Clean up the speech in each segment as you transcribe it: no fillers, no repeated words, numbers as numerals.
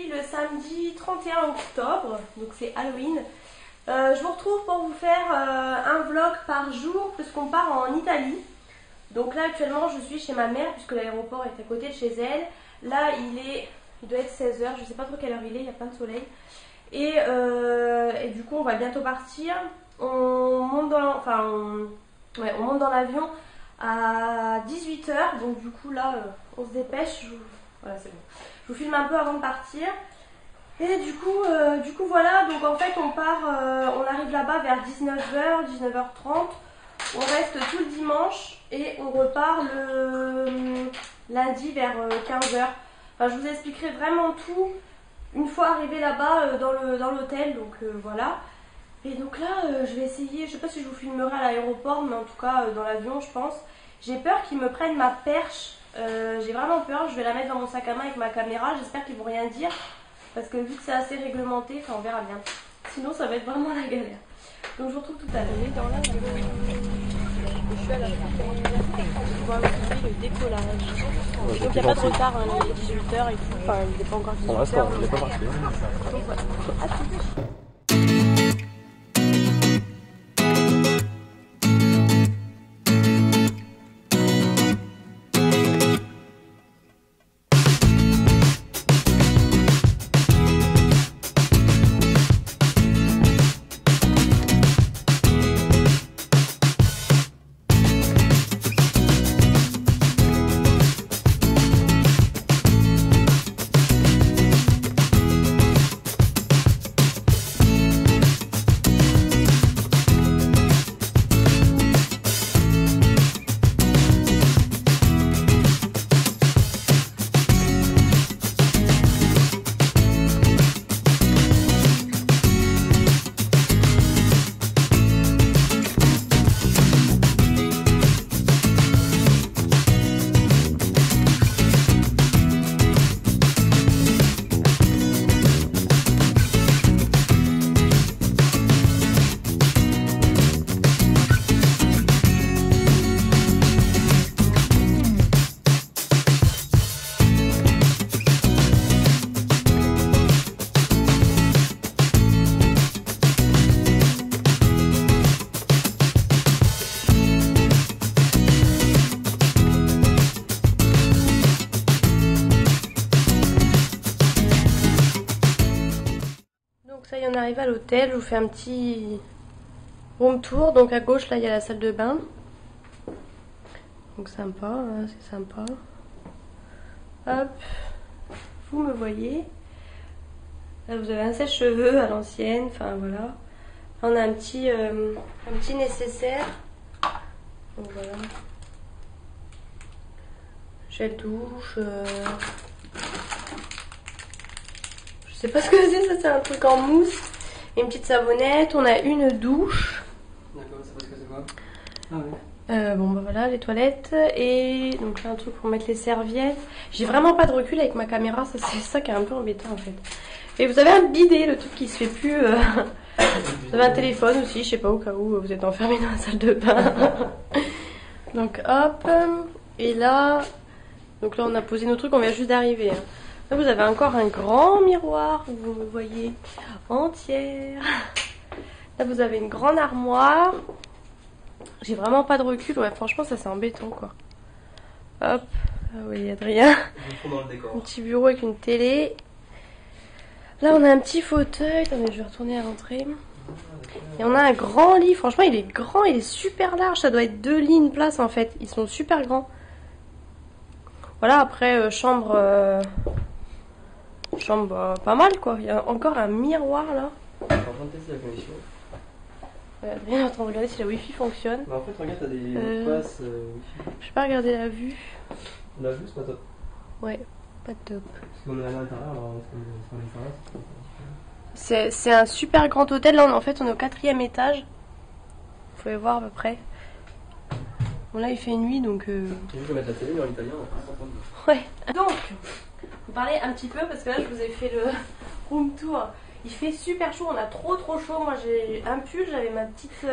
aujourd'hui le samedi 31 octobre, donc c'est Halloween. Je vous retrouve pour vous faire un vlog par jour puisqu'on part en Italie. Donc là actuellement je suis chez ma mère puisque l'aéroport est à côté de chez elle. Là il doit être 16 h, je sais pas trop quelle heure il y a plein de soleil. Et du coup on va bientôt partir. On monte dans l'avion à 18 h, donc du coup là on se dépêche. Voilà, c'est bon. Je vous filme un peu avant de partir. Et du coup voilà, donc en fait on part, on arrive là-bas vers 19 h, 19 h 30. On reste tout le dimanche et on repart le lundi vers 15 h. Enfin, je vous expliquerai vraiment tout une fois arrivé là-bas dans l'hôtel, donc voilà. Et donc là je vais essayer, je sais pas si je vous filmerai à l'aéroport, mais en tout cas dans l'avion je pense. J'ai peur qu'ils me prennent ma perche, j'ai vraiment peur. Je vais la mettre dans mon sac à main avec ma caméra, j'espère qu'ils vont rien dire. Parce que vu que c'est assez réglementé, enfin on verra bien. Sinon ça va être vraiment la galère. Donc je vous retrouve tout à l'heure. Dans l'avion. Je suis à la fin. Je vois aujourd'hui le décollage. Donc il n'y a pas de retard, hein, il est 18 h et tout. Enfin il n'est pas encore 18 h. Pour l'instant, il n'est pas parti. Donc voilà. À tout de suite. Ça y est, on arrive à l'hôtel, je vous fais un petit room tour. Donc à gauche là il y a la salle de bain. Donc sympa, hein, c'est sympa. Hop, vous me voyez. Là vous avez un sèche-cheveux à l'ancienne, enfin voilà. Là, on a un petit nécessaire. Donc voilà. Gel douche. Je sais pas ce que c'est, ça c'est un truc en mousse. Et une petite savonnette, on a une douche. D'accord, c'est parce que c'est quoi? Ah ouais. Bon bah voilà, les toilettes. Et donc là un truc pour mettre les serviettes. J'ai vraiment pas de recul avec ma caméra, ça c'est ça qui est un peu embêtant en fait. Et vous avez un bidet, le truc qui se fait plus. Vous avez un téléphone aussi, je sais pas, au cas où vous êtes enfermé dans la salle de bain. Donc hop. Et là, donc là on a posé nos trucs, on vient juste d'arriver. Hein. Là, vous avez encore un grand miroir où vous me voyez entière. Là vous avez une grande armoire. J'ai vraiment pas de recul, ouais franchement ça c'est embêtant quoi. Hop, ah oui Adrien. Un petit bureau avec une télé. Là on a un petit fauteuil, attendez je vais retourner à l'entrée. Et on a un grand lit, franchement il est grand, il est super large, ça doit être 2 lits, une place en fait, ils sont super grands. Voilà après chambre pas mal quoi, il y a encore un miroir là. On est en train de tester la connexion. Adrien est en train de regarder si la wifi fonctionne. Bah en fait regarde t'as des passes wifi. Je vais pas regarder la vue. La vue c'est pas top. Ouais, pas top. Parce qu'on est à l'intérieur alors sur l'extérieur c'est pas top. C'est un super grand hôtel, là en fait on est au 4e étage. Vous pouvez voir à peu près. Bon là il fait nuit donc... J'ai vu que mettre la télé mais en italien on va pas s'entendre. Ouais. Donc, vous parlez un petit peu parce que là je vous ai fait le room tour. Il fait super chaud, on a trop chaud. Moi j'ai un pull, j'avais ma petite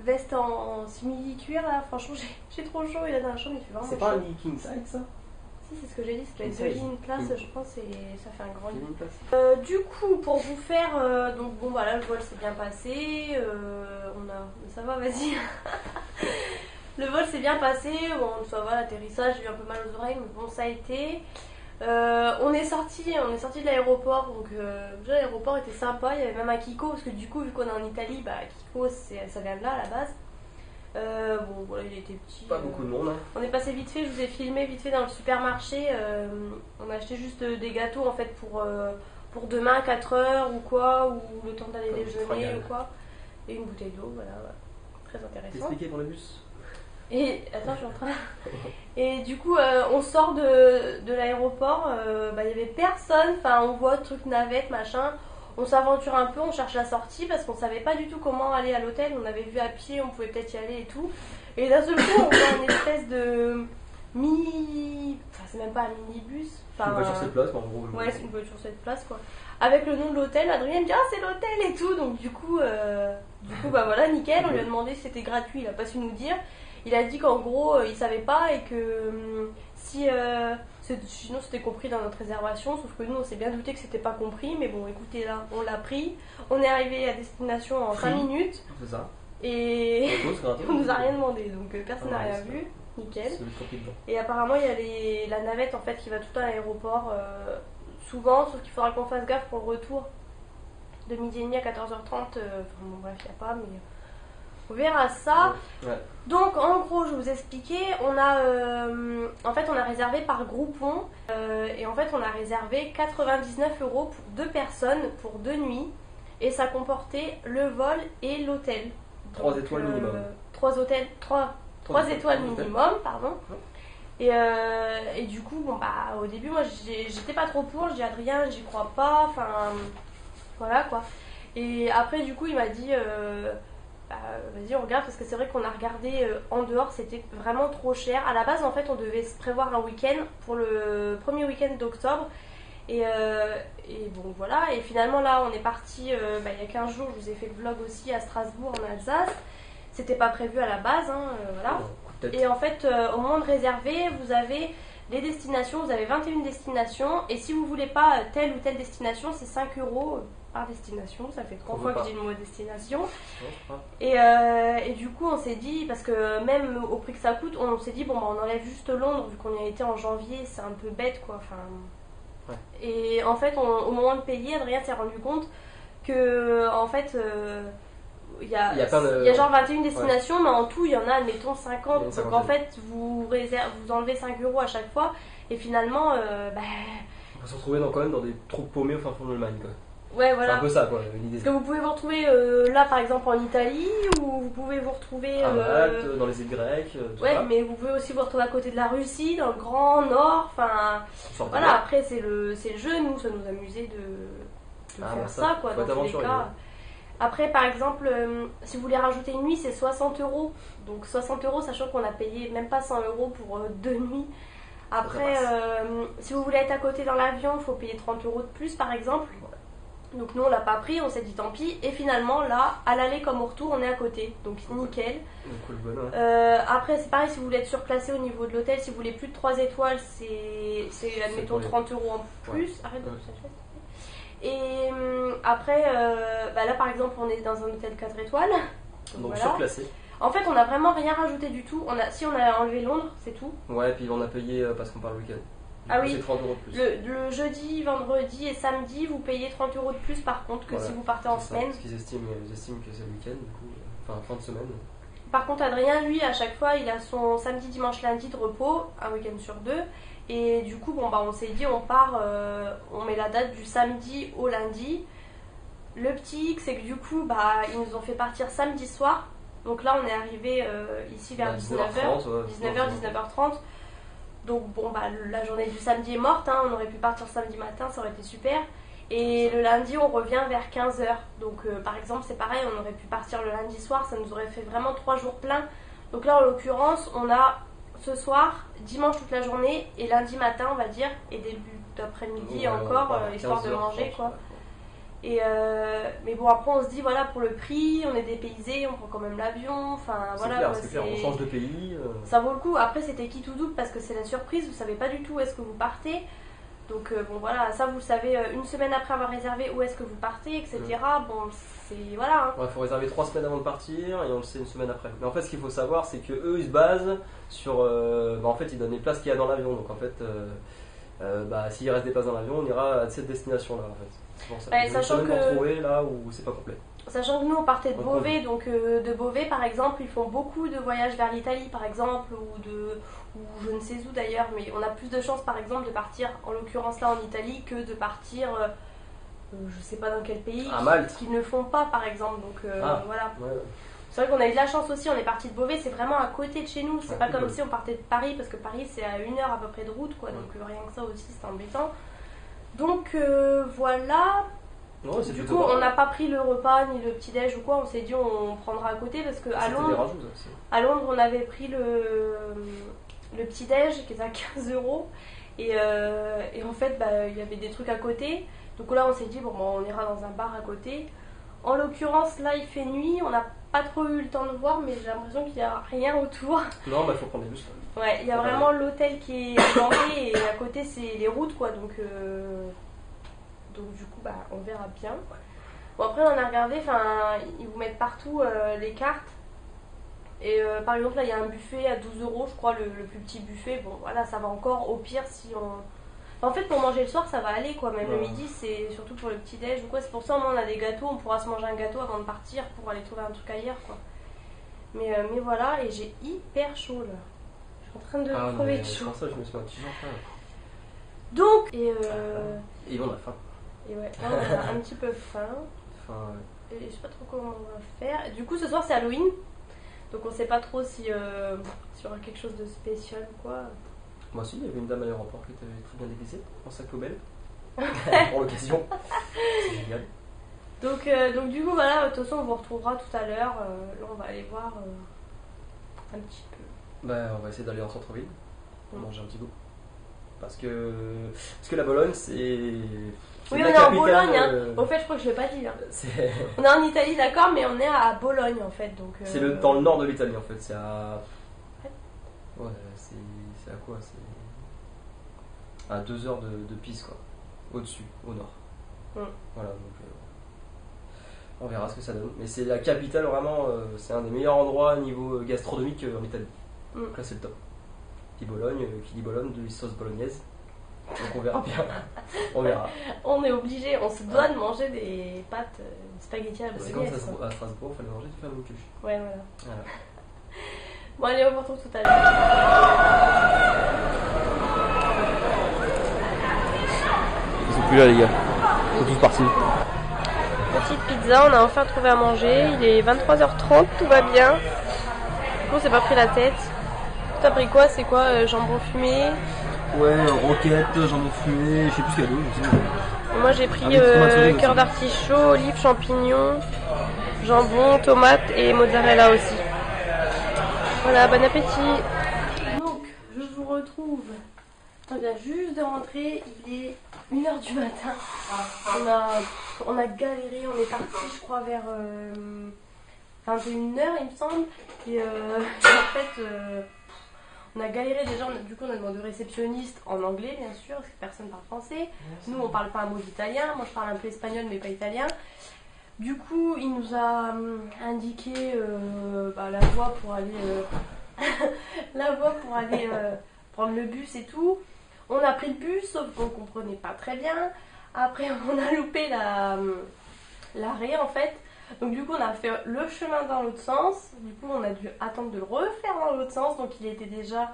veste en simili-cuir là. Franchement j'ai trop chaud et là dans la chambre il fait vraiment chaud. C'est pas un lit king size ça? Si, c'est ce que j'ai dit, c'est la Une deuxième size. place, je pense, et ça fait un grand lit. Une place. Du coup, pour vous faire, donc bon voilà, le vol s'est bien passé, ça va, vas-y. Le vol s'est bien passé, bon ça va, l'atterrissage, j'ai eu un peu mal aux oreilles, mais bon ça a été. On est sorti de l'aéroport, donc déjà l'aéroport était sympa, il y avait même un Kiko, parce que du coup vu qu'on est en Italie, bah Kiko ça vient de là à la base. Bon voilà, il était petit. Pas beaucoup de monde. Hein. On est passé vite fait, je vous ai filmé vite fait dans le supermarché. On a acheté juste des gâteaux en fait pour demain 4 heures ou quoi, ou le temps d'aller déjeuner ou quoi. Et une bouteille d'eau, voilà, ouais. Très intéressant. T'expliquer pour le bus. Et attends, je suis en train. Et du coup, on sort de l'aéroport, il y avait personne, enfin on voit truc navette, machin. On s'aventure un peu, on cherche la sortie parce qu'on savait pas du tout comment aller à l'hôtel. On avait vu à pied, on pouvait peut-être y aller et tout. Et d'un seul coup, on voit une espèce de mini. Enfin, c'est même pas un minibus. Enfin, une voiture 7 places, en gros. Ouais, c'est une voiture 7 places quoi. Avec le nom de l'hôtel, Adrien me dit ah, c'est l'hôtel et tout. Donc, du coup, bah voilà, nickel. On lui a demandé si c'était gratuit, il a pas su nous dire. Il a dit qu'en gros, il savait pas et que sinon c'était compris dans notre réservation, sauf que nous on s'est bien douté que c'était pas compris, mais bon écoutez là, on l'a pris, on est arrivé à destination en 5 minutes C'est ça. et on nous a rien demandé, donc personne n'a rien c'est vu, nickel. C'est Et apparemment il y a la navette en fait qui va tout le temps à l'aéroport, souvent, sauf qu'il faudra qu'on fasse gaffe pour le retour de midi et demi à 14h30, bon bref il n'y a pas, mais on verra ça. Ouais. Donc en gros je vous expliquais, on a réservé par Groupon et en fait on a réservé 99 € pour 2 personnes pour 2 nuits et ça comportait le vol et l'hôtel. 3 étoiles minimum. 3 étoiles minimum, pardon. Et du coup bon bah au début moi j'étais pas trop pour, je dis Adrien j'y crois pas, enfin voilà quoi. Et après du coup il m'a dit vas-y on regarde parce que c'est vrai qu'on a regardé en dehors, c'était vraiment trop cher. À la base en fait on devait se prévoir un week-end pour le premier week-end d'octobre et bon voilà, et finalement là on est parti il y a 15 jours, je vous ai fait le vlog aussi à Strasbourg en Alsace. C'était pas prévu à la base voilà. Et en fait au moment de réserver vous avez les destinations, vous avez 21 destinations et si vous voulez pas telle ou telle destination c'est 5 € par destination, ça fait 3 fois que j'ai le mot destination. Et du coup on s'est dit, parce que même au prix que ça coûte, on s'est dit bon bah on enlève juste Londres vu qu'on y a été en janvier, c'est un peu bête quoi. Enfin, ouais. Et en fait au moment de payer, Adrien s'est rendu compte que en fait il y a genre 21 destinations, ouais. Mais en tout il y en a admettons 50, donc en fait vous enlevez 5 € à chaque fois et finalement on va se retrouver quand même dans des trous paumés au fin fond de l'Allemagne quoi. Ouais, voilà. C'est un peu ça quoi, l'idée. Parce que vous pouvez vous retrouver là par exemple en Italie, ou vous pouvez vous retrouver à Malte, dans les îles grecques. Ouais, ça. Mais vous pouvez aussi vous retrouver à côté de la Russie, dans le Grand Nord. Enfin, voilà. Après c'est le jeu, nous ça nous amusait de faire ça quoi. Dans tous les cas. Après par exemple, si vous voulez rajouter une nuit, c'est 60 €. Donc 60 €, sachant qu'on a payé même pas 100 € pour 2 nuits. Après, si vous voulez être à côté dans l'avion, il faut payer 30 € de plus par exemple. Donc nous on l'a pas pris, on s'est dit tant pis. Et finalement là, à l'aller comme au retour, on est à côté. Donc nickel. Après c'est pareil, si vous voulez être surclassé au niveau de l'hôtel, si vous voulez plus de 3 étoiles, c'est admettons 30 € en plus. Ouais. Arrête de ça. Et après, là par exemple on est dans un hôtel 4 étoiles. Donc voilà. Surclassé. En fait on a vraiment rien rajouté du tout. On a enlevé Londres, c'est tout. Ouais, et puis on a payé parce qu'on part le week-end. Ah oui, c'est 30 € de plus. Le jeudi, vendredi et samedi, vous payez 30 € de plus par contre que voilà, si vous partez en semaine. Parce qu'ils estiment que c'est le week-end, du coup, enfin fin de semaine. Par contre, Adrien, lui, à chaque fois, il a son samedi, dimanche, lundi de repos, un week-end sur 2. Et du coup, on s'est dit, on part, on met la date du samedi au lundi. Le petit hic, c'est que du coup, ils nous ont fait partir samedi soir. Donc là, on est arrivé ici vers 19h30. Donc la journée du samedi est morte, on aurait pu partir samedi matin, ça aurait été super. Et le lundi on revient vers 15h. Donc par exemple c'est pareil, on aurait pu partir le lundi soir, ça nous aurait fait vraiment 3 jours pleins. Donc là en l'occurrence on a ce soir, dimanche toute la journée et lundi matin on va dire, et début d'après-midi encore, histoire de manger quoi. Mais bon, après on se dit voilà, pour le prix, on est dépaysé, on prend quand même l'avion, enfin voilà. Quoi, c'est clair, on change de pays. Ça vaut le coup. Après c'était qui tout double parce que c'est la surprise, vous savez pas du tout où est-ce que vous partez. Donc bon voilà, ça vous le savez une semaine après avoir réservé où est-ce que vous partez, etc. Bon, c'est voilà. Il faut réserver 3 semaines avant de partir et on le sait une semaine après. Mais en fait, ce qu'il faut savoir, c'est que eux, ils se basent sur. En fait, ils donnent les places qu'il y a dans l'avion. Donc en fait, s'il reste des places dans l'avion, on ira à cette destination-là. En fait. C'est pour ça. Ouais, sachant que retrouver là où c'est pas complet. Sachant que nous on partait de Beauvais, donc de Beauvais par exemple, ils font beaucoup de voyages vers l'Italie par exemple, ou je ne sais où d'ailleurs, mais on a plus de chances par exemple de partir, en l'occurrence là en Italie, que de partir, je sais pas dans quel pays, à Malte, qu'ils ne font pas par exemple, donc voilà. Ouais. C'est vrai qu'on a eu de la chance aussi, on est parti de Beauvais, c'est vraiment à côté de chez nous, c'est pas comme si on partait de Paris, parce que Paris c'est à 1 heure à peu près de route, quoi, donc rien que ça aussi c'est embêtant. Donc voilà. Ouais, du coup, on n'a pas pris le repas ni le petit-déj ou quoi, on s'est dit on prendra à côté parce qu'à Londres, on avait pris le petit-déj qui était à 15 € et en fait, il y avait des trucs à côté. Donc là, on s'est dit, on ira dans un bar à côté. En l'occurrence, là, il fait nuit, on n'a pas trop eu le temps de voir, mais j'ai l'impression qu'il n'y a rien autour. Non, il faut prendre des bus. Ouais, il y a vraiment l'hôtel qui est bandé et à côté, c'est les routes, quoi, donc du coup on verra bien. Bon après on a regardé, ils vous mettent partout les cartes et par exemple là il y a un buffet à 12 € je crois, le plus petit buffet. Bon voilà, ça va encore, au pire si on... En fait pour manger le soir ça va aller quoi, même le midi c'est surtout pour le petit déj ou quoi, c'est pour ça au moins on a des gâteaux, on pourra se manger un gâteau avant de partir pour aller trouver un truc ailleurs quoi. Mais voilà, et j'ai hyper chaud là, je suis en train de crever de chaud. C'est pour ça que je me suis un petit peu faim. Donc et on a faim. Et ouais, là on a un petit peu faim. Et je sais pas trop comment on va faire. Du coup, ce soir c'est Halloween. Donc on sait pas trop si y aura quelque chose de spécial ou quoi. Moi aussi, il y avait une dame à l'aéroport qui était très bien déguisée en sac poubelle. Pour l'occasion. C'est génial. Donc du coup, voilà, de toute façon on vous retrouvera tout à l'heure. Là on va aller voir un petit peu. On va essayer d'aller en centre-ville pour manger un petit bout. Parce que la Bologne, c'est. Oui, on est en Bologne, hein. Au fait, je crois que je l'ai pas dit. Hein. On est en Italie, d'accord, mais on est à Bologne en fait. Donc, c'est dans le nord de l'Italie en fait. C'est à. Ouais, c'est à quoi? C'est à 2 heures de Pise, quoi. Au-dessus, au nord. Voilà, donc. On verra ce que ça donne. Mais c'est la capitale, vraiment, c'est un des meilleurs endroits niveau gastronomique en Italie. Donc là, c'est le top. Qui dit Bologne, de sauce bolognaise. Donc on verra bien. On verra. On est obligé, on se doit de manger des pâtes spaghetti à la bolognaise. C'est comme ça à Strasbourg, il fallait manger du fermentuche. Ouais, voilà. Bon, allez, on vous retrouve tout à l'heure. Ils sont plus là, les gars. Ils sont tous partis. Petite pizza, on a enfin trouvé à manger. Il est 23h30, tout va bien. Du coup, on s'est pas pris la tête. T'as pris quoi? C'est quoi? Jambon fumé? Ouais, roquette, jambon fumé, je sais plus ce qu'il y a d'autre. Moi j'ai pris cœur d'artichaut, olives, champignons, jambon, tomates et mozzarella aussi. Voilà, bon appétit. Donc, je vous retrouve. On vient juste de rentrer, il est 1h du matin. On a galéré, on est parti je crois vers 21h il me semble. Et en fait... on a galéré déjà, du coup on a demandé au réceptionniste en anglais bien sûr, parce que personne parle français. Nous on parle pas un mot d'italien, moi je parle un peu espagnol mais pas italien. Du coup il nous a indiqué la voie pour aller prendre le bus et tout. On a pris le bus sauf qu'on comprenait pas très bien. Après on a loupé l'arrêt en fait. Donc du coup on a fait le chemin dans l'autre sens, du coup on a dû attendre de le refaire dans l'autre sens, donc il était déjà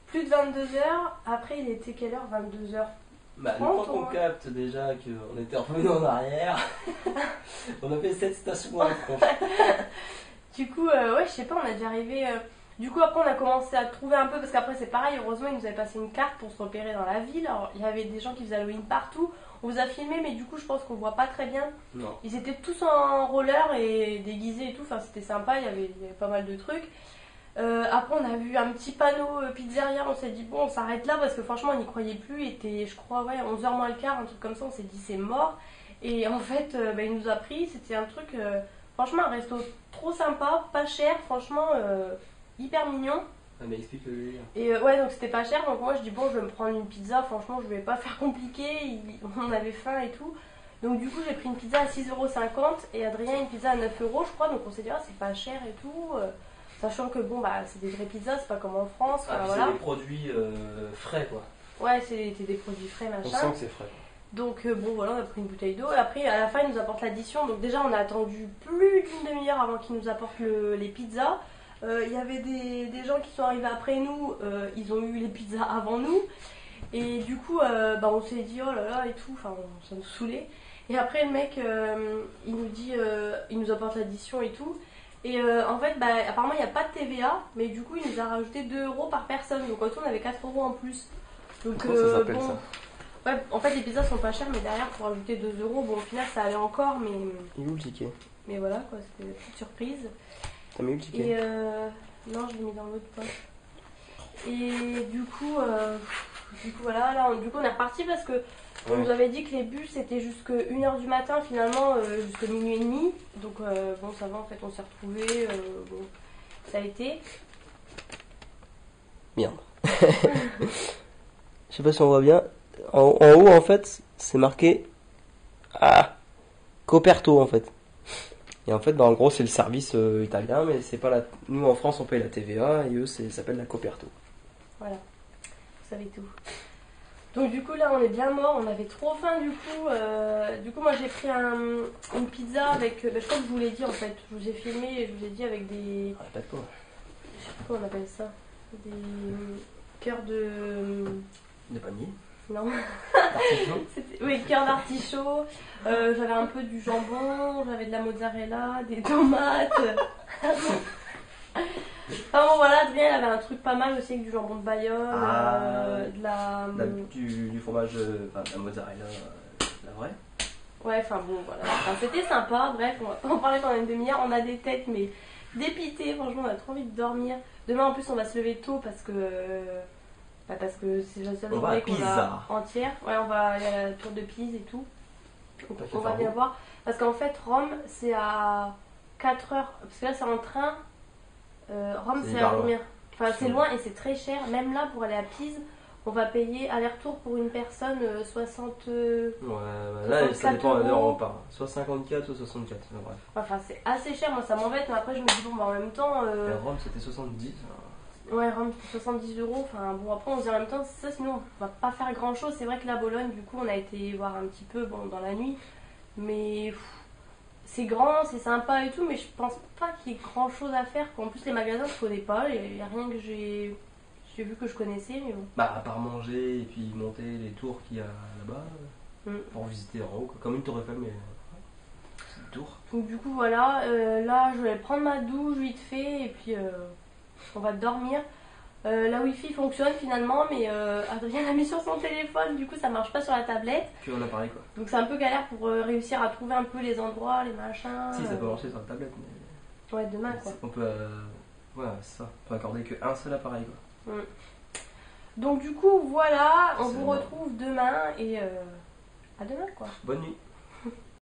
plus de 22h, après il était quelle heure? 22h. Le temps qu'on capte déjà qu'on était revenu en arrière, on a fait 7 stations à Du coup je sais pas, on a dû arriver... Du coup après on a commencé à trouver un peu, parce qu'après c'est pareil, heureusement ils nous avaient passé une carte pour se repérer dans la ville. Alors il y avait des gens qui faisaient Halloween partout. On vous a filmé mais du coup je pense qu'on voit pas très bien. Non. Ils étaient tous en roller et déguisés et tout, enfin c'était sympa, il y avait pas mal de trucs. Après on a vu un petit panneau pizzeria, on s'est dit bon on s'arrête là parce que franchement on n'y croyait plus, il était je crois 11h moins le quart, un truc comme ça, on s'est dit c'est mort. Et en fait, il nous a pris, c'était un truc, franchement, un resto trop sympa, pas cher, franchement, hyper mignon. Ah, mais explique-le. Et ouais, donc c'était pas cher, donc moi je dis bon, je vais me prendre une pizza, franchement, je vais pas faire compliqué, on avait faim et tout. Donc du coup, j'ai pris une pizza à 6,50 € et Adrien une pizza à 9 € je crois, donc on s'est dit, ah, c'est pas cher et tout. Sachant que bon, c'est des vraies pizzas, c'est pas comme en France. Voilà. C'est des produits frais quoi. Ouais, c'était des produits frais, machin. On sent que c'est frais. Donc bon, voilà, on a pris une bouteille d'eau et après, à la fin, il nous apporte l'addition. Donc déjà, on a attendu plus d'une demi-heure avant qu'il nous apporte les pizzas. Il y avait des gens qui sont arrivés après nous, ils ont eu les pizzas avant nous. Et du coup, on s'est dit, oh là là et tout, enfin, ça nous saoulait. Et après, le mec, il nous dit, il nous apporte l'addition et tout. Et en fait, apparemment, il n'y a pas de TVA, mais du coup, il nous a rajouté 2 € par personne. Donc, en tout, on avait 4 € en plus. Donc, comment ça s'appelle ça? Ouais, en fait, les pizzas sont pas chères, mais derrière, pour rajouter 2 €, bon, au final, ça allait encore, mais. Il est où le ticket? Mais voilà, quoi, c'était une petite surprise. T'as mis où le ticket? Et non, je l'ai mis dans l'autre poche. Et du coup, voilà, là, du coup, on est reparti parce que. On nous avait dit que les bus c'était jusqu'à 1h du matin, finalement jusqu'à minuit et demi. Donc bon, ça va, en fait, on s'est retrouvés. Bon, ça a été. Merde. Je sais pas si on voit bien. En haut, en fait, c'est marqué Coperto, en fait. Et en fait, en gros, c'est le service italien, mais c'est pas la. Nous, en France, on paye la TVA et eux, ça s'appelle la Coperto. Voilà, vous savez tout. Donc du coup là on est bien mort, on avait trop faim du coup moi j'ai pris une pizza avec, je crois que je vous l'ai dit en fait, je vous ai filmé et je vous ai dit avec des... Pas de quoi. Je sais pas comment on appelle ça, des cœurs de... De panier. Non. D'artichaut. Oui, cœur d'artichaut, j'avais un peu du jambon, j'avais de la mozzarella, des tomates... Enfin bon voilà, Adrien avait un truc pas mal aussi avec du jambon de Bayonne, du fromage, de la mozzarella, la vraie. Ouais, enfin bon voilà, c'était sympa, bref, on va pas en parler pendant une demi-heure, on a des têtes mais dépitées, franchement on a trop envie de dormir. Demain en plus on va se lever tôt parce que c'est la seule journée qu'on a entière. Ouais, on va aller à la tour de Pise et tout. Donc, on va bien voir. Parce qu'en fait Rome c'est à 4 heures, parce que là c'est en train. Rome c'est à combien? Enfin c'est loin et c'est très cher. Même là pour aller à Pise, on va payer aller-retour pour une personne 60. Ouais, là ça dépend à l'heure où on part. Soit 54 soit 64. Bref. Enfin c'est assez cher, moi ça m'embête, mais après je me dis bon en même temps. Rome c'était 70. Ouais, Rome c'était 70 €. Enfin bon après on se dit en même temps ça, sinon on va pas faire grand chose. C'est vrai que la Bologne du coup on a été voir un petit peu dans la nuit, mais c'est grand, c'est sympa et tout, mais je pense pas qu'il y ait grand chose à faire. En plus, les magasins, je connais pas, il y a rien que j'ai vu que je connaissais, mais bon. À part manger et puis monter les tours qu'il y a là-bas, pour visiter en haut, comme une tour Eiffel, mais c'est une tour. Donc, du coup, voilà, là, je vais prendre ma douche vite fait et puis on va dormir. La Wi-Fi fonctionne finalement, mais Adrien l'a mis sur son téléphone, du coup ça marche pas sur la tablette. Puis on a parlé quoi. Donc c'est un peu galère pour réussir à trouver un peu les endroits, les machins. Si, ça peut marcher sur la tablette, mais. Ouais, demain quoi. On peut. Ouais, c'est ça. On peut accorder qu'un seul appareil quoi. Donc du coup, voilà, on vous retrouve demain et à demain quoi. Bonne nuit.